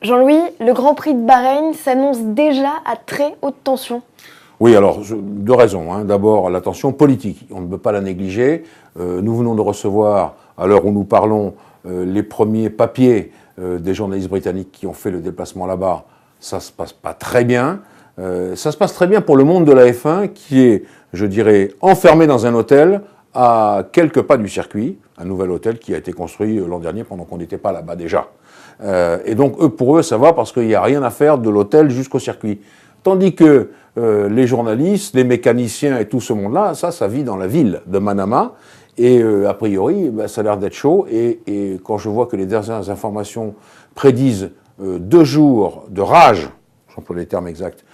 Jean-Louis, le Grand Prix de Bahreïn s'annonce déjà à très haute tension. Oui, alors, deux raisons. Hein. D'abord, la tension politique. On ne peut pas la négliger. Nous venons de recevoir, à l'heure où nous parlons, les premiers papiers des journalistes britanniques qui ont fait le déplacement là-bas. Ça ne se passe pas très bien. Ça se passe très bien pour le monde de la F1 qui est, je dirais, enfermé dans un hôtel à quelques pas du circuit. Un nouvel hôtel qui a été construit l'an dernier pendant qu'on n'était pas là-bas déjà. Et donc, pour eux, ça va parce qu'il n'y a rien à faire de l'hôtel jusqu'au circuit. Tandis que les journalistes, les mécaniciens et tout ce monde-là, ça vit dans la ville de Manama. Et a priori, ça a l'air d'être chaud. Et quand je vois que les dernières informations prédisent 2 jours de rage, j'emploie les termes exacts,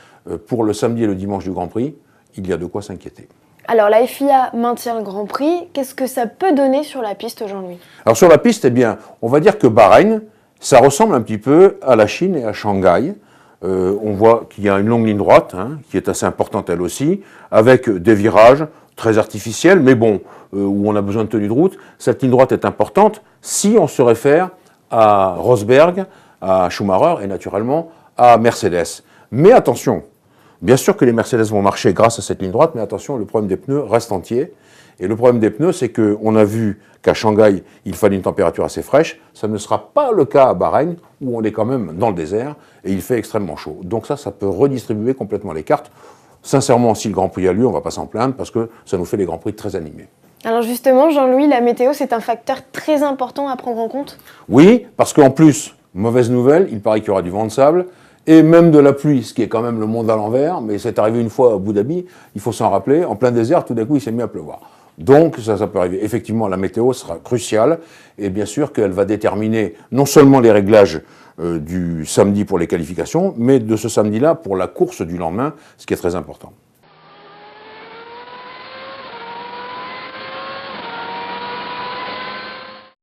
pour le samedi et le dimanche du Grand Prix, il y a de quoi s'inquiéter. Alors la FIA maintient le Grand Prix. Qu'est-ce que ça peut donner sur la piste, Jean-Louis? Alors sur la piste, eh bien, on va dire que Bahreïn, ça ressemble un petit peu à la Chine et à Shanghai. On voit qu'il y a une longue ligne droite, hein, qui est assez importante elle aussi, avec des virages très artificiels, mais bon, où on a besoin de tenue de route. Cette ligne droite est importante si on se réfère à Rosberg, à Schumacher et naturellement à Mercedes. Mais attention, bien sûr que les Mercedes vont marcher grâce à cette ligne droite, mais attention, le problème des pneus reste entier. Et le problème des pneus, c'est qu'on a vu qu'à Shanghai, il fallait une température assez fraîche. Ça ne sera pas le cas à Bahreïn, où on est quand même dans le désert, et il fait extrêmement chaud. Donc ça peut redistribuer complètement les cartes. Sincèrement, si le Grand Prix a lieu, on ne va pas s'en plaindre, parce que ça nous fait des Grands Prix très animés. Alors justement, Jean-Louis, la météo, c'est un facteur très important à prendre en compte? Oui, parce qu'en plus, mauvaise nouvelle, il paraît qu'il y aura du vent de sable, et même de la pluie, ce qui est quand même le monde à l'envers, mais c'est arrivé une fois à Abu Dhabi, il faut s'en rappeler, en plein désert, tout d'un coup, il s'est mis à pleuvoir. Donc, ça peut arriver. Effectivement, la météo sera cruciale, et bien sûr qu'elle va déterminer non seulement les réglages du samedi pour les qualifications, mais de ce samedi-là pour la course du lendemain, ce qui est très important.